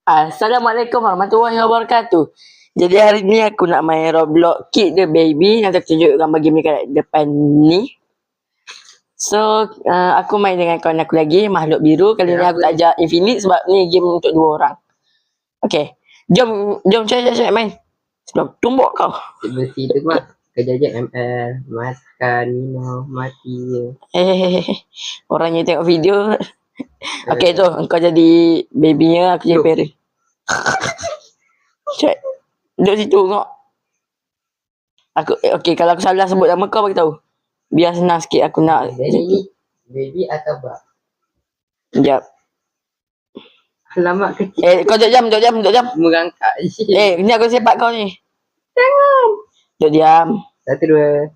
Assalamualaikum warahmatullahi wabarakatuh. Jadi hari ni aku nak main Roblox Kid the Baby. Nanti aku tunjuk gambar game ni kat depan ni. So aku main dengan kawan aku lagi, makhluk biru. Kali ni aku tak ajak Infinite sebab ni game untuk 2 orang. Okay, jom cek main. Sebelum tumbuk kau. Bersih tu mah. Kejap ML, makan, minum, mati. Orang yang tengok video. Okay tu, kau jadi babynya, aku jadi parent. Cek. Duduk situ tengok. Aku okey, kalau aku salah sebut nama kau bagi tahu. Biar senang sikit aku nak. Baby atau bak? Sekejap. Alamak kecil. Kau duduk jam. Merangkak je. Ni aku sepak kau ni. Jangan. Duduk diam. 1, 2.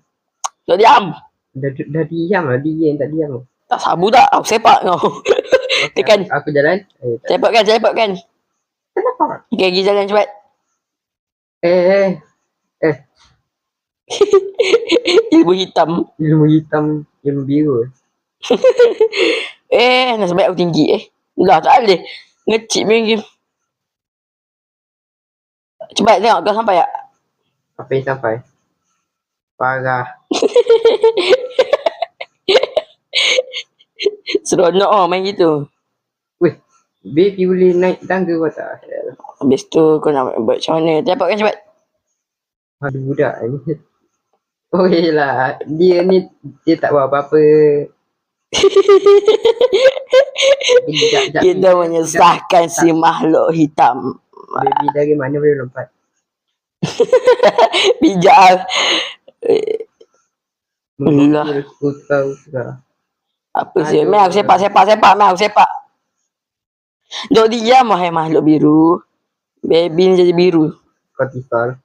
Duduk diam. Dah diam lah, dia yang tak diam. Tak sabu tak? Aku sepak kau. Okay, Tekan. Aku jalan. Cepatkan. Kenapa? Okey, pergi jalan cepat. Ilmu hitam, ilmu biru. nasib baik aku tinggi Dah tak boleh. Ngecip main game. Cepat tengok kau sampai tak? Apa yang sampai? Parah. Seronok main gitu. Weh, baby boleh naik tangga kau tak? Habis tu kau nak buat macam mana? Cepatkan cepat. Aduh budak ni. Oh yelah, dia tak buat apa-apa. Kita menyesahkan si makhluk hitam. Baby dari mana boleh lompat? Bijak. Allah. Aku tahu sudah. Apa sih? Meh aku sepak. Duk diam makhluk biru. Baby ni jadi biru. Kortisol.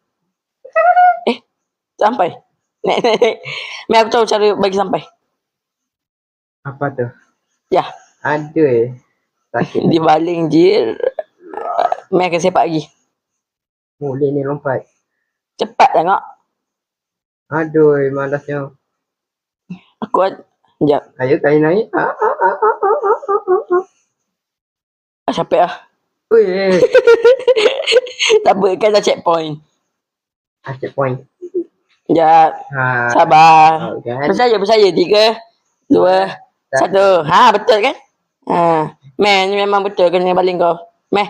Sampai. Naik. Meh aku tahu cara bagi sampai. Apa tu? Ya. Ada sakit. Dia baling je. Meh akan sepak lagi. Boleh ni lompat. Cepat tengok. Aduh, malasnya. Aku sekejap. Ayo kali naik. Capek lah. Weh. Tak apa, kan dah checkpoint. Checkpoint. Sekejap. Sabar. Kan? Percaya. 3, 2, 1. Betul kan? Meh, ni memang betul kena baling kau. Meh,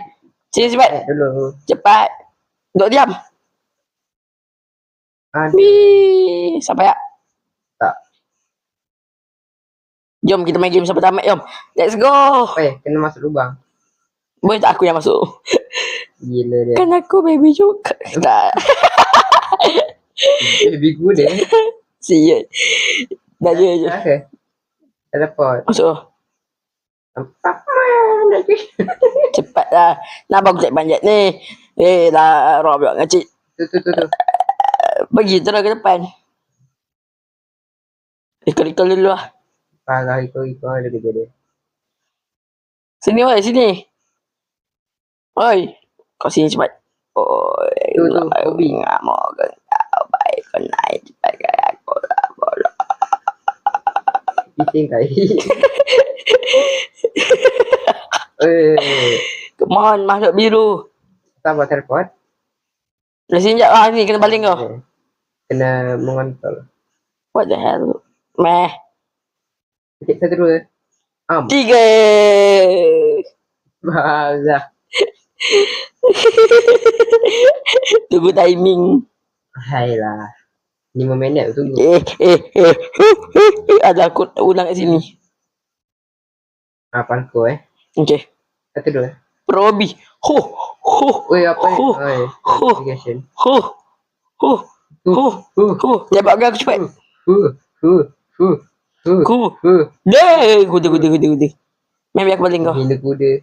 sini cepat. Dulu. Cepat. Duduk diam. Sampai tak? Tak. Jom kita main game sampai tamat, jom. Let's go. Kena masuk lubang. Boleh tak aku yang masuk? Gila dia. Kan aku baby juga. Tak. Baby good Sial. Dah je. Teleport. Masuk. Cepat lah. Nampak aku cek panjat ni. Dah Roblox ngacik. Tu. Pergi terus ke depan. Ikut dulu lah. Parah ikut ada kerja dia. Sini. Oi. Kau sini cepat. Oi. Tu hobi. Ngamuk kau baik kau naik cepat ke aku lah bola. Pising kai. Come on, makhluk biru. Sabar teleport. Dah sini sekejap ni kena baling kau. Kena mengontrol. What the hell? Meh. 1, 2. 3. Balah. Tunggu timing. Hailah. 5 minit tunggu. Ada aku ulang kat sini. Apa aku Okey. 1, 2. Probi. Oi apa ni? Notification. Cepat aku cepat. Kuda. Main biar aku baling kau. Hina kuda.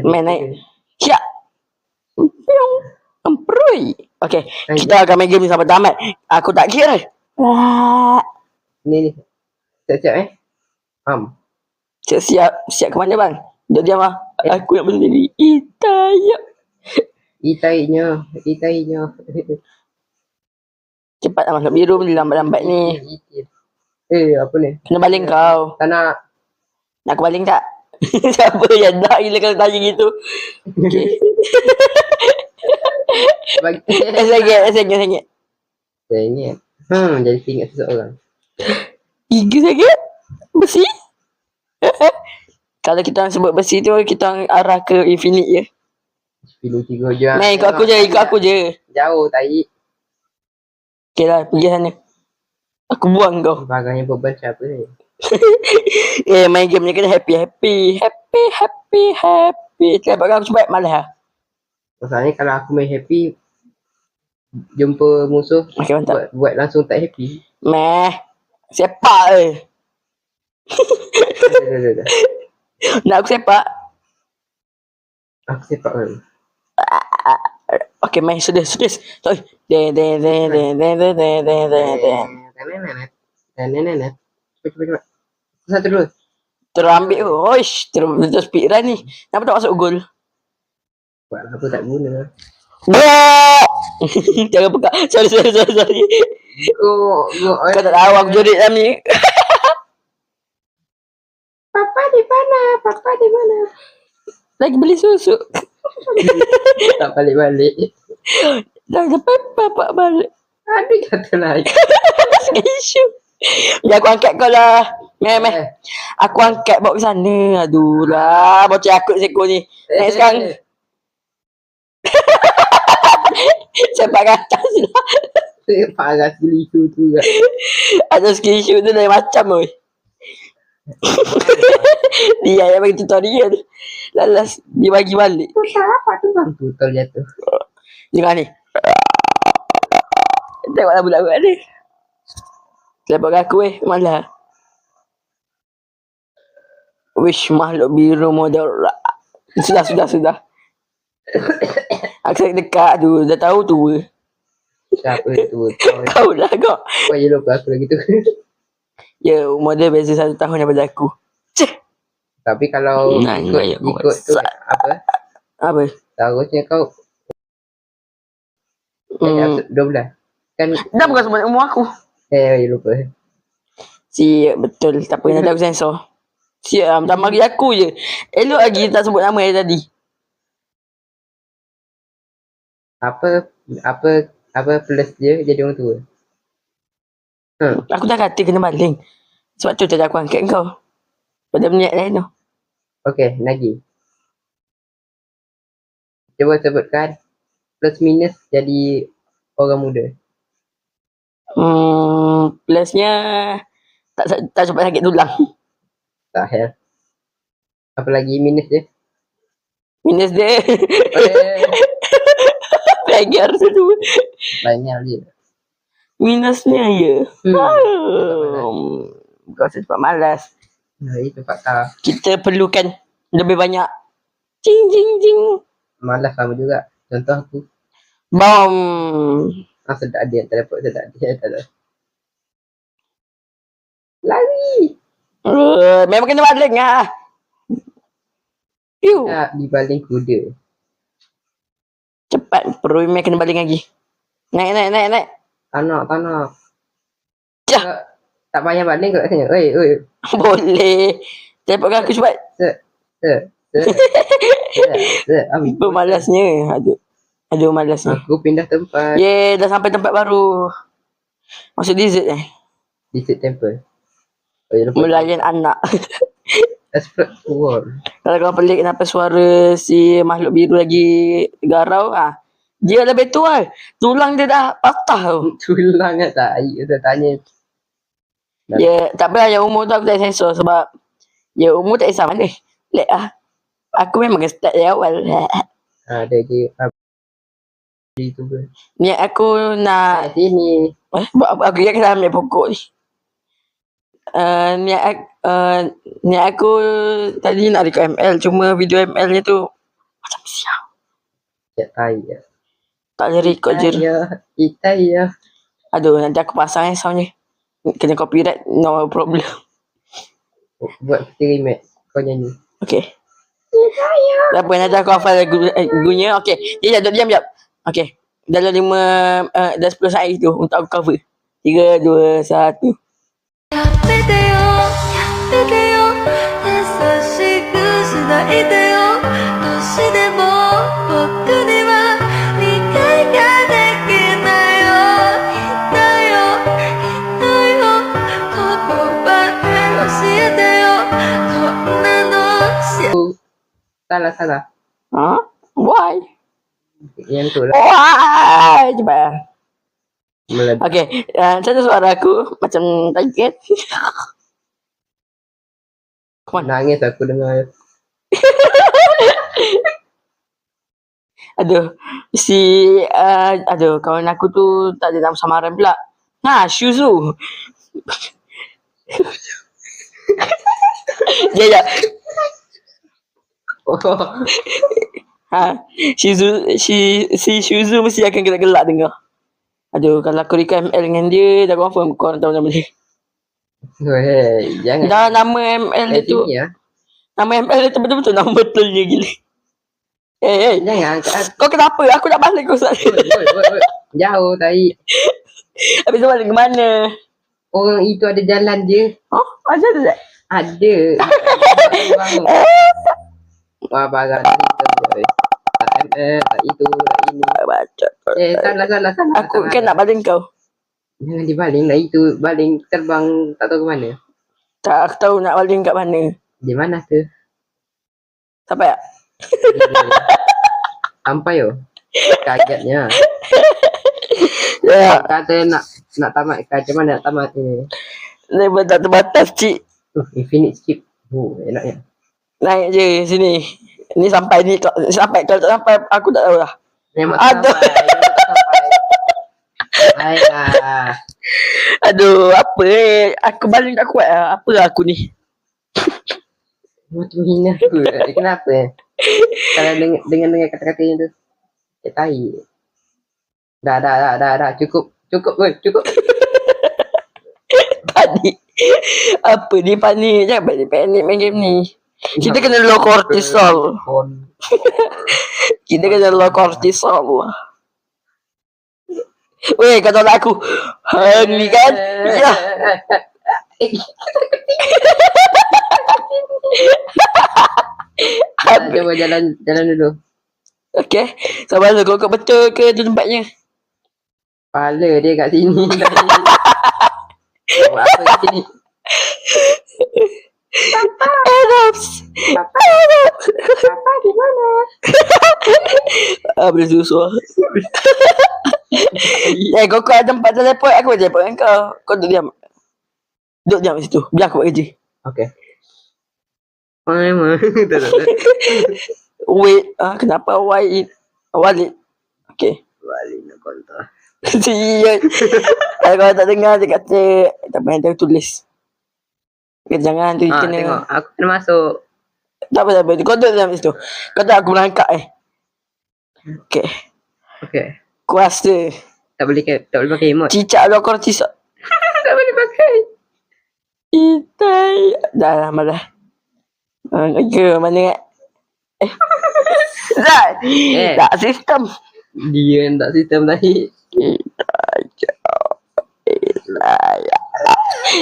Main naik. Siap. Emperoi. Okey, kita akan main game ni sampai tamat. Aku tak kira. Ni. Siap Siap ke mana bang? Duduk diam lah. Aku nak berdiri. Itainya. Cepat lah masuk biru ni lambat-lambat ni. Apa ni? Kena baling kau. Tak nak. Nak aku baling tak? Siapa yang nak gila kalau tanya gitu? Okay. Sengit. Saya ingat. Jadi ingat seseorang. Tiga sangat? Besi? Kalau kita orang sebut besi tu, kita orang arah ke infinite je. Pilih 3 je. Main ikut aku je. Jauh tai. Okay lah, pergi sana. Aku buang kau. Bagangnya beban siapa ni? Main game ni kena happy. Sebab aku cepat malas lah. Masalahnya kalau aku main happy, jumpa musuh, Okay, mantap. buat langsung tak happy. Meh. Sepak Dah. Nak aku sepak? Aku sepak kan. Okay, main sudah. Sorry. Cepat. Satu dulu. Terambil. Terus speed run ni. Kenapa tak masuk gol? Buat apa tak guna. Wah! Jangan pegang. Sorry. Kau Kau tak tahu aku jodoh dalam ni. Papa di mana? Lagi beli susu. Tak balik. Dah sampai bapak balik. Ada kata lain. Isu. Ya aku angkat kau lah. Meh. Aku angkat bawa ke sana. Aduh lah. Bocah aku seko ni. Naik sekarang. Sepak kat atas lah. Parah skill issue tu kan. Ada skill issue tu lain macam oi. Dia yang bagi tutorial. Lalas dia bagi balik. Tu apa tu bang? Tutor jatuh. Jangan ni. Tengoklah budak-budak ni. Sepak aku malah. Wish makhluk biru model. Sudah. Aku sakit dekat tu. Dah tahu tu. Siapa tu? Kau lah kau. Kau je lupa aku lagi tu. Ya, umur dia beza 1 tahun daripada aku. Tapi kalau ikut tu apa? Seharusnya kau 12. Kan Dah bukan semua umur aku. lupa. Siap, betul. Tak apa, nanti aku sensor. Siap, tak bagi aku je. Elok lagi tak sebut nama dia tadi. Apa plus dia jadi orang tua? Aku dah kata kena baling. Sebab tu tadi aku angkat kau. Pada minyak lain tu. Okey, lagi. Cuba sebutkan plus minus jadi orang muda. Plusnya tak sempat sakit tulang. Tak hell. Apa lagi minus dia? Minus dia. Pegar tu. Banyak je. Minusnya ya. Kau cepat malas. Itu fakta. Kita perlukan lebih banyak. Jing. Malas sama juga. Contoh aku. Bom. Sedap dia. Teleport sedap dia. Lari. Memang kena baling lah. Tak dibaling kuda. Cepat. Perlu memang kena baling lagi. Naik. Tak nak. Jah. Tak payah baling kat sini. Oi. Boleh. Teleport aku cepat. Bermalasnya. Aduh malasnya. Aku pindah tempat. Dah sampai tempat baru. Masuk desert Desert temple. Melayan anak. Explode world. Kalau kau pelik kenapa suara si makhluk biru lagi garau dia lebih tua. Tulang dia dah patah tu. Tulang tak? Dah tanya. Ya, tak apalah yang umur tu aku tak sensor sebab ya umur tak kisah mana. Aku memang start dari awal. Ada je. Itu pun. Ni aku nak sini. Aku ingat ambil pokok ni. Ni aku tadi nak record ML cuma video ML nya tu macam siang. Cak tai ya. Tak boleh record je. Ya. Aduh, nanti aku pasang sound ni. Kena copyright, no problem. Buat kita remake. Kau nyanyi. Okay. Tak apa, nanti aku hafal lagunya. Okay. Diam. Okay. Dalam 10 saat itu untuk aku cover. 3, 2, 1. やめてよ優しくないでよどうしても僕には理解ができないよ痛いよ痛いよ言葉で教えてよこんなの幸 Salah. Ha? Why? Yang tu lah. Why? Cepat. Meledak. Okay, macam mana suara aku? Macam target. Come on. Nangis aku dengar. Aduh, aduh, kawan aku tu tak ada nama samaran pula. Ha, Shuzu. Ya. Oh. Ha, si Shuzu mesti akan gelak-gelak dengar. Aduh, kalau aku record ML dengan dia, dah confirm korang tahu nama dia. Hei, jangan. Dah nama ML dia tu, Sini ya. nama ML dia tu betul-betul nama betulnya gila. Jangan angkat. Kau kenapa? Aku nak balik kau sana. Oi. Jauh tai. Habis tu balik ke mana? Orang itu ada jalan je. Oh, ada tak? Ada. Bangun. Wah, barang ni tu. Tak tak itu, tak ini. Baca. Salah. Aku kan nak baling kau. Jangan dibaling lah itu. Baling terbang tak tahu ke mana. Tak, aku tahu nak baling kat mana. Di mana tu? Sampai tak? Sampai yo. Kagetnya. Ya, Kata nak tamat macam mana nak tamat ni? level tak terbatas, cik. Infinite skip. Enaknya. Naik je sini. Ni sampai ni sampai, kalau tak sampai aku tak tahu lah. Memang Aduh. sampai. Ayah. Aduh, apa aku baling tak kuat lah. Apa aku ni? Macam hina aku. Kenapa? Kalau dengar kata-kata yang tu. Tai. Dah. Cukup. Cukup. Panik. Apa ni panik? Jangan panik main game ni. Kita kena low cortisol. Kita kena low cortisol. Weh, kata aku. Ni kan? Ya. Coba jalan dulu. Okay. Sabar dulu. Kau betul ke tu tempatnya? Kepala dia kat sini. Buat apa kat sini? Adams. Papa di mana? Boleh susu. Kau ada tempat teleport. Aku boleh teleport dengan kau. Kau duduk diam. Duduk diam kat situ. Biar aku buat kerja. Okay. Memang. Wait. Kenapa wait? Walid. Okay. Balik nak kontak. Sial. Kalau tak dengar dia kata tak payah dia tulis. Jangan tu kena. Tengok. Aku kena masuk. Tak apa. Kau duduk dalam situ. Kau tak aku melangkak Okay. Kuasa. Tak boleh pakai emote. Cicak lo kortisol. Tak boleh pakai. Itai. Dah lah malah. Ke mana tak sistem. Dia yang tak sistem tadi.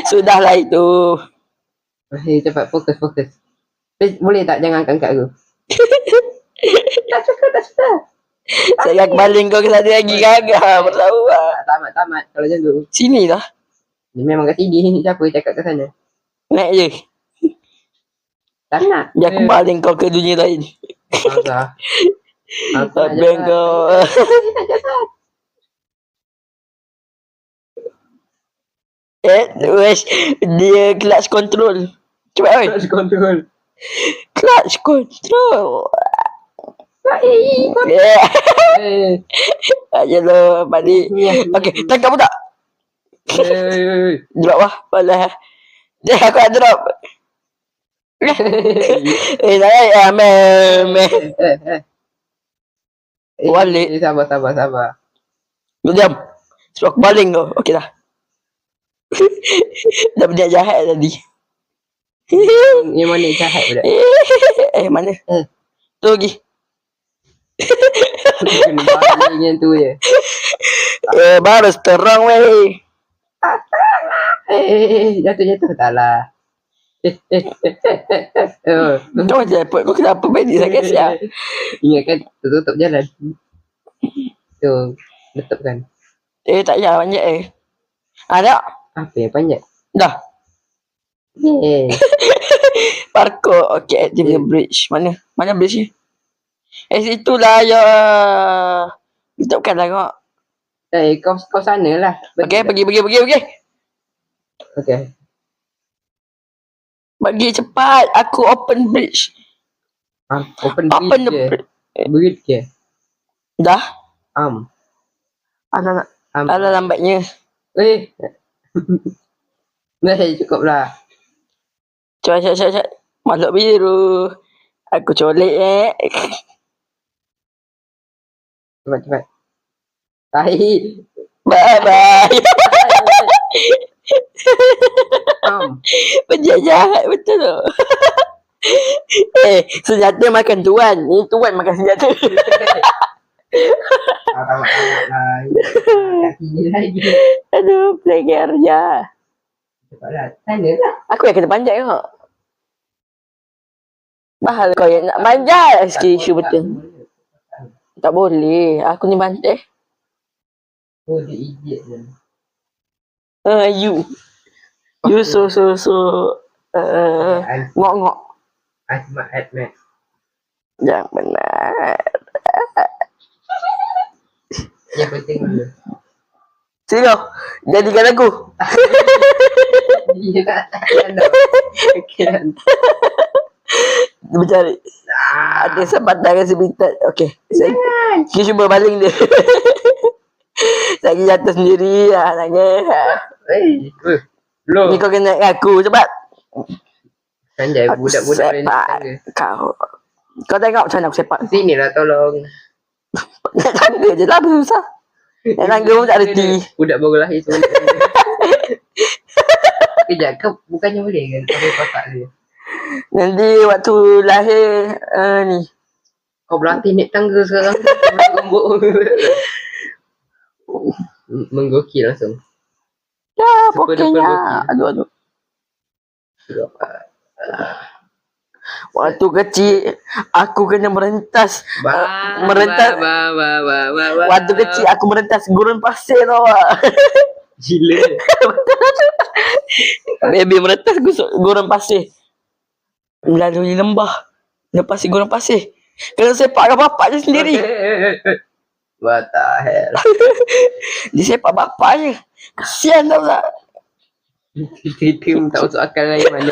Sudahlah itu. Cepat fokus. Boleh tak jangan angkat aku? Tak suka. Saya baling kau ke sana lagi gagah. Bertahu lah. Tamat. Kalau macam tu. Sini lah. Dia memang kat sini. Siapa cakap kat sana? Naik je. Tak nak. Biar aku baling kau ke dunia lain. Masa. Sampai kau. Wesh. Dia clutch control. Cepat oi. Clutch control. Aja lo balik. Okay, tangkap budak. Drop lah. Balah. Dia aku nak drop. Saya Balik. Sabar. Lu diam. Sebab aku baling kau. Okey dah. Dah berniat jahat tadi. Yang mana jahat budak? Mana? Tu lagi. Kena baling yang tu je. Baru terang weh. Jatuh. Tak lah. Oh. Kau je apa? Kau kenapa pendek sangat siap? Ingat kan tutup jalan. Tu letup kan. Tak payah panjat Ada? Apa yang panjat? Dah. Parkour. Okay, active the bridge. Mana? Mana bridge ni? Situlah ya. Letupkan lah kau. Kau sana lah. Okay, pergi. Okay. Bagi cepat. Aku open bridge. Open Open the bridge je. bridge. Bridge je. Dah? Am. Ada lambatnya. Dah cukup lah. Cepat. Makhluk biru. Aku colek Cepat. Tahi. Bye. Am. Penjahat betul tu. Senjata makan tuan. Ni tuan makan senjata. Tamat lah. Kaki ni lagi. Aduh, player je. Cepatlah. Sana lah. Aku yang kena panjat kau. Mahal kau yang nak panjat. Sikit isu betul. Tak boleh. Aku ni bantai. Oh, dia idiot je. You so ngok. Asma Admat. Jangan benar. Yang penting dulu. Sini kau. Jadikan aku. Dia tak kan. Bercari. Ada sempatan rasa bintang. Okay. Kita cuba baling dia. Lagi jatuh sendiri lah. Loh. Ni kau kena naik aku. Cepat. Sanjay, Aku budak-budak ni sepak tangga. Kau tengok macam mana aku sepak. Sini lah tolong. Naik tangga je lah. Apa susah. Naik tangga pun tak reti. Budak baru lahir tu. Kejap, kau bukannya boleh kan? Ambil kotak dia. Nanti waktu lahir ni. Kau berlatih naik tangga sekarang. Gombok. Menggokil langsung. Ya, Super duper pokoknya. gokil. Aduh. Waktu kecil, aku kena merentas. Merentas. Waktu kecil, aku merentas gurun pasir tau. Gila. Baby merentas gurun pasir. Melalui lembah. Lepas gurun pasir. Kena sepak bapak je sendiri. What the hell. Dia sepak bapaknya. Kesian tau tak? Cerita pun tak masuk akal lain mana.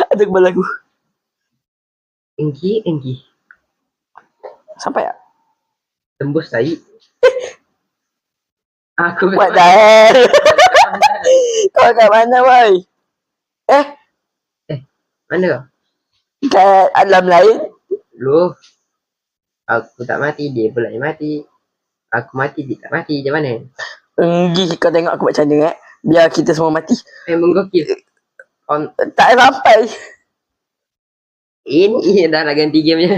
Ada kepala aku. Enggi. Sampai tak? Tembus Syed. Aku What the hell? Kau kat mana boy? Mana kau? Kat alam lain? Loh. Aku tak mati, dia pula yang mati. Aku mati, dia tak mati. Macam mana? Kau tengok aku macam mana biar kita semua mati. Memang gokil. Tak sampai. Ini dah nak ganti game je.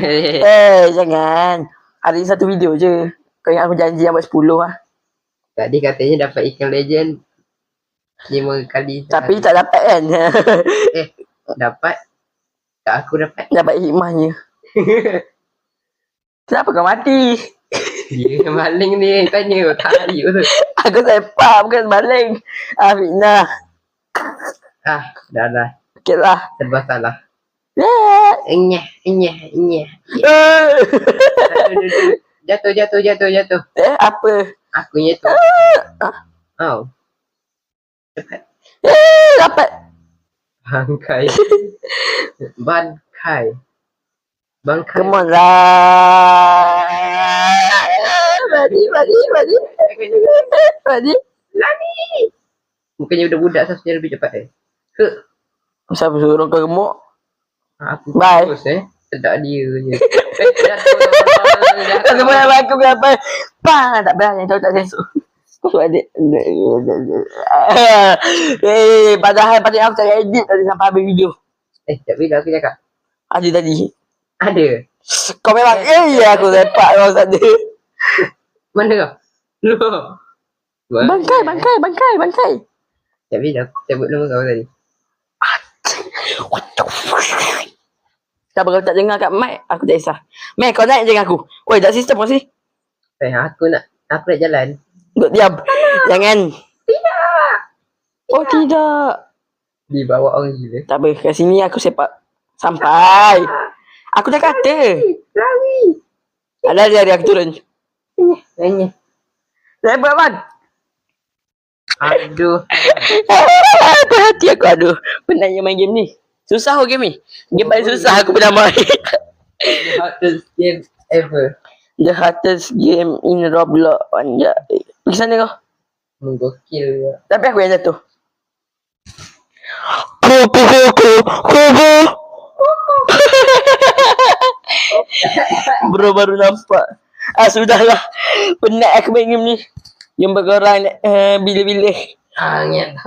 Jangan. Hari ni satu video je. Kau ingat aku janji yang buat 10 lah. Tadi katanya dapat ikan legend 5 kali. Tapi tak dapat kan? Dapat. Tak aku dapat. Dapat hikmahnya. Kenapa kau mati? Dia maling ni. Tanya tarik betul. Aku sepak bukan baling. Fitnah. Dah. Okay lah. Serba salah. Yeah. Enyeh. Jatuh. Apa? Aku jatuh. Oh. Cepat. Dapat. Bangkai. Come on lah. Mati. Lari. Bukannya budak-budak seharusnya lebih cepat Siapa suruh kau gemuk? Aku Bye. terus sedap dia je. Tak boleh aku kenapa? Tak berani tahu tak sesuk. Kau adik. Padahal aku tak edit tadi sampai habis video. Tak bila aku cakap. Ada tadi. Ada. Kau memang aku sepak kau tadi. Mana kau? Loh. Bangkai. Tak bila aku sebut nama kau tadi. Kalau kau tak dengar kat mic, aku tak kisah. Mek, kau naik je dengan aku. Oi, tak sistem kau sini. Aku nak jalan. Duduk diam. Jangan. Tidak. Oh, tidak. Dibawa orang gila. Tak apa, kat sini aku sepak. Sampai. Aku dah kata. Lari. Ada dia aku turun. Nanya. Lepas man. Aduh. Hati aku aduh. Penatnya main game ni. Susah game ni. Game paling susah aku pernah main. The hottest game ever. The hottest game in Roblox. Anjay. Pergi sana kau. Menggokil ya. Tapi aku yang jatuh. Kupu. Bro baru nampak. Sudahlah. Penat aku main game ni. Jumpa korang bila-bila. Angin.